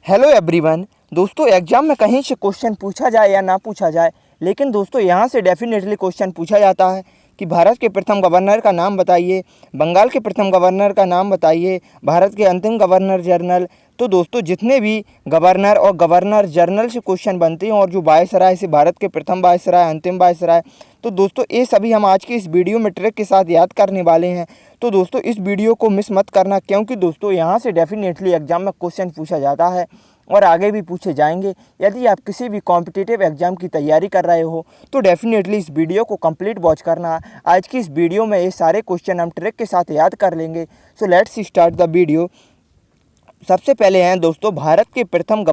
Hello everyone. दोस्तों exam में कहीं से क्वेश्चन पूछा जाए या ना पूछा जाए, लेकिन दोस्तों यहाँ से डेफिनेटली क्वेश्चन पूछा जाता है कि भारत के प्रथम गवर्नर का नाम बताइए, बंगाल के प्रथम गवर्नर का नाम बताइए, भारत के अंतिम गवर्नर जनरल। तो दोस्तों जितने भी गवर्नर और गवर्नर जनरल से क्वेश्चन बनते हैं और जो वायसराय से भारत के प्रथम वायसराय, अंतिम वायसराय, तो दोस्तों ये सभी हम आज की इस वीडियो में ट्रिक के साथ याद करने वाले हैं। तो दोस्तों इस वीडियो को मिस मत करना, क्योंकि दोस्तों यहाँ से डेफिनेटली एग्जाम में क्वेश्चन पूछा जाता है और आगे भी पूछे जाएंगे। यदि आप किसी भी कॉम्पिटिटिव एग्जाम की तैयारी कर रहे हो तो डेफिनेटली इस वीडियो को कंप्लीट वॉच करना। आज की इस वीडियो में ये सारे क्वेश्चन हम ट्रिक के साथ याद कर लेंगे। So let's start the video. सबसे पहले हैं दोस्तों भारत के प्रथम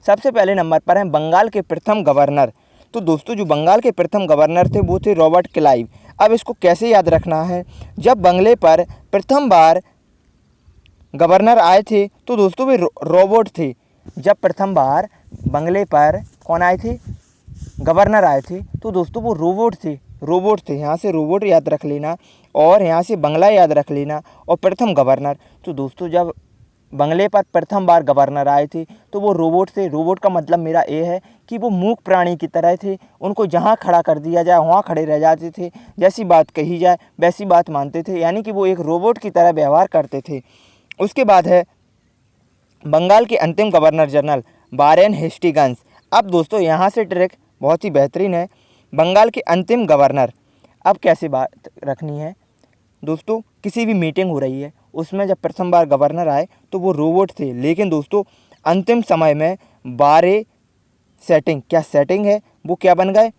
सबसे पहले नंबर पर हैं बंगाल के प्रथम गवर्नर। तो दोस्तों जो बंगाल के प्रथम गवर्नर थे वो थे रॉबर्ट क्लाइव। अब इसको कैसे याद रखना है, जब बंगले पर प्रथम बार गवर्नर आए थे तो दोस्तों वे रोबोट थे। जब प्रथम बार बंगले पर कौन आए थे, गवर्नर आए थे, तो दोस्तों वो रोबोट थे। यहाँ से रोबोट याद रख लेना और यहाँ से बंगला याद रख लेना और प्रथम गवर्नर। तो दोस्तों जब बंगले पर प्रथम बार गवर्नर आए थे तो वो रोबोट थे। रोबोट का मतलब मेरा ये है कि वो मूक प्राणी की तरह थे। उनको जहाँ खड़ा कर दिया जाए वहाँ खड़े रह जाते थे, जैसी बात कही जाए वैसी बात मानते थे, यानी कि वो एक रोबोट की तरह व्यवहार करते थे। उसके बाद है बंगाल के अंतिम गवर्नर जनरल वारेन हेस्टिंग्स। अब दोस्तों यहाँ से ट्रिक बहुत ही बेहतरीन है। बंगाल के अंतिम गवर्नर, अब कैसे बात रखनी है दोस्तों, किसी भी मीटिंग हो रही है उसमें जब प्रथम बार गवर्नर आए तो वो रोबोट थे, लेकिन दोस्तों अंतिम समय में बारे सेटिंग, क्या सेटिंग है, वो क्या बन गए,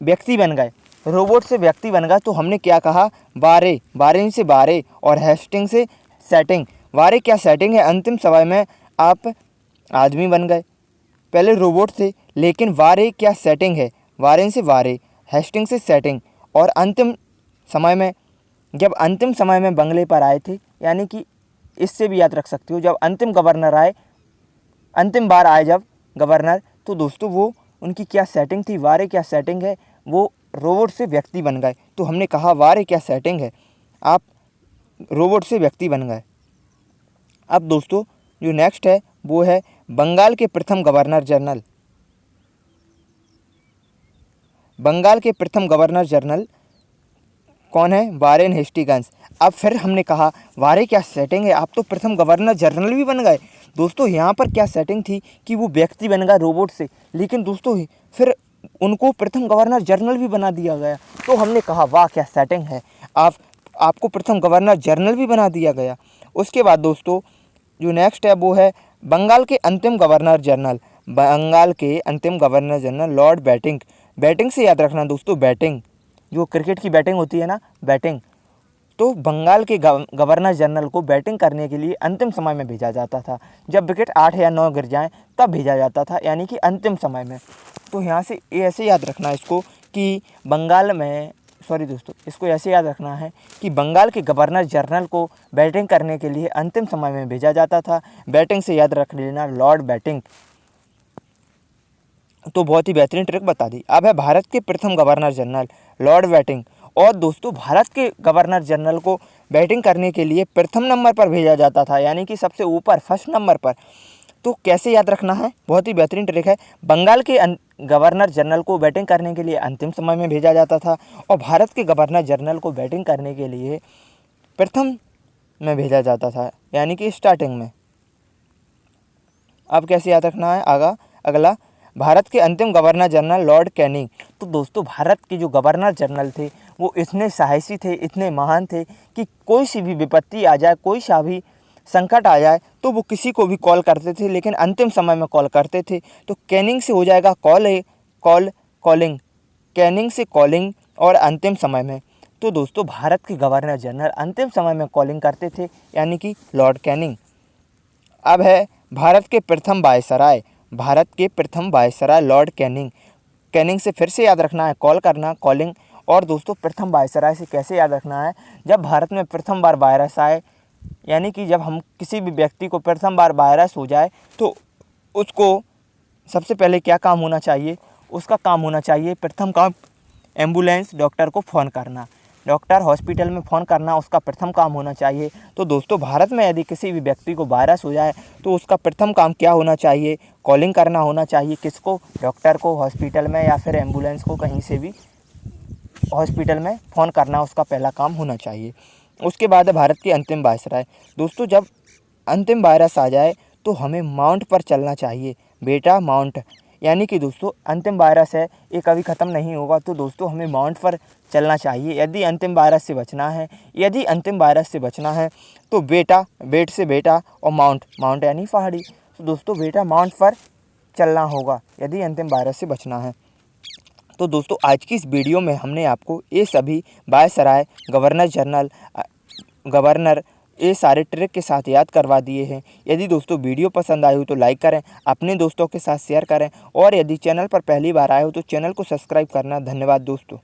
व्यक्ति बन गए। रोबोट से व्यक्ति बन गए तो हमने क्या कहा, बारे से बारे और हेस्टिंग से सेटिंग। वारे क्या सेटिंग है, अंतिम समय में आप आदमी बन गए। पहले रोबोट थे लेकिन वारे क्या सेटिंग है, वारेन से वारे, हेस्टिंग से सेटिंग। और अंतिम समय में, जब अंतिम समय में बंगले पर आए थे, यानी कि इससे भी याद रख सकते हो, जब अंतिम गवर्नर आए, अंतिम बार आए जब गवर्नर, तो दोस्तों वो उनकी क्या सेटिंग थी, वारे क्या सेटिंग है, वो रोबोट से व्यक्ति बन गए। तो हमने कहा वारे क्या सेटिंग है, आप रोबोट से व्यक्ति बन गए। अब दोस्तों जो नेक्स्ट है वो है बंगाल के प्रथम गवर्नर जनरल। बंगाल के प्रथम गवर्नर जनरल कौन है, वारेन हेस्टिंग्स। अब फिर हमने कहा वारे क्या सेटिंग है, आप तो प्रथम गवर्नर जनरल भी बन गए। दोस्तों यहाँ पर क्या सेटिंग थी कि वो व्यक्ति बन गया रोबोट से, लेकिन दोस्तों फिर उनको प्रथम गवर्नर जनरल भी बना दिया गया। तो हमने कहा वाह क्या सेटिंग है, आपको प्रथम गवर्नर जनरल भी बना दिया गया। उसके बाद दोस्तों जो नेक्स्ट है वो है बंगाल के अंतिम गवर्नर जनरल। बंगाल के अंतिम governor general Lord batting. Batting से याद रखना दोस्तों, बैटिंग जो क्रिकेट की बैटिंग होती है ना, बैटिंग। तो बंगाल के गवर्नर जनरल को बैटिंग करने के लिए अंतिम समय में भेजा जाता था। जब विकेट 8 या 9 गिर जाएं तब भेजा जाता था, यानी कि अंतिम समय में। तो यहाँ से ऐसे याद रखना इसको कि बंगाल में, दोस्तों इसको ऐसे याद रखना है कि बंगाल के गवर्नर जनरल को बैटिंग करने के लिए अंतिम समय में भेजा जाता था। बैटिंग से याद रख लेना लॉर्ड बैटिंग। तो बहुत ही बेहतरीन ट्रिक बता दी। अब है भारत के प्रथम गवर्नर जनरल लॉर्ड बैटिंग। और दोस्तों भारत के गवर्नर जनरल को बैटिंग करने के लिए प्रथम नंबर पर भेजा जाता था, यानी कि सबसे ऊपर, फर्स्ट नंबर पर। तो कैसे याद रखना है, बहुत ही बेहतरीन ट्रिक है। बंगाल के गवर्नर जनरल को बैटिंग करने के लिए अंतिम समय में भेजा जाता था और भारत के गवर्नर जनरल को बैटिंग करने के लिए प्रथम में भेजा जाता था, यानी कि स्टार्टिंग में। अब कैसे याद रखना है, अगला भारत के अंतिम गवर्नर जनरल लॉर्ड कैनिंग। तो दोस्तों भारत के जो गवर्नर जनरल थे वो इतने साहसी थे, इतने महान थे कि कोई सी भी विपत्ति आ जाए, कोई सा भी संकट आ जाए तो वो किसी को भी कॉल करते थे, लेकिन अंतिम समय में कॉल करते थे। तो कैनिंग से हो जाएगा कॉलिंग, कैनिंग से कॉलिंग और अंतिम समय में। तो दोस्तों भारत के गवर्नर जनरल अंतिम समय में कॉलिंग करते थे, यानी कि लॉर्ड कैनिंग। अब है भारत के प्रथम वायसराय। भारत के प्रथम वायसराय लॉर्ड कैनिंग। कैनिंग से फिर से याद रखना है कॉल करना, कॉलिंग। और दोस्तों प्रथम वायसराय से कैसे याद रखना है, जब भारत में प्रथम बार वायरस आए, यानी कि जब हम किसी भी व्यक्ति को प्रथम बार वायरस हो जाए तो उसको सबसे पहले क्या काम होना चाहिए, उसका काम होना चाहिए, प्रथम काम एम्बुलेंस, डॉक्टर को फ़ोन करना। डॉक्टर हॉस्पिटल में फ़ोन करना उसका प्रथम काम होना चाहिए। तो दोस्तों भारत में यदि किसी भी व्यक्ति को वायरस हो जाए तो उसका प्रथम काम क्या होना चाहिए? कॉलिंग करना होना चाहिए। किसको? डॉक्टर को, हॉस्पिटल में या फिर एम्बुलेंस को, कहीं से भी हॉस्पिटल में फ़ोन करना उसका पहला काम होना चाहिए। उसके बाद है भारत की अंतिम वायसराय। दोस्तों जब अंतिम वायरस आ जाए तो हमें माउंट पर चलना चाहिए बेटा, माउंट। यानी कि दोस्तों अंतिम वायरस है, ये कभी ख़त्म नहीं होगा, तो दोस्तों हमें माउंट पर चलना चाहिए यदि अंतिम वायरस से बचना है। यदि अंतिम वायरस से बचना है तो बेटा, बेट से बेटा, और माउंट, माउंट यानी पहाड़ी। तो दोस्तों बेटा माउंट पर चलना होगा यदि अंतिम वायरस से बचना है। तो दोस्तों आज की इस वीडियो में हमने आपको ये सभी वायसराय, गवर्नर जनरल, गवर्नर, ये सारे ट्रिक के साथ याद करवा दिए हैं। यदि दोस्तों वीडियो पसंद आई हो तो लाइक करें, अपने दोस्तों के साथ शेयर करें, और यदि चैनल पर पहली बार आए हो तो चैनल को सब्सक्राइब करना। धन्यवाद दोस्तों।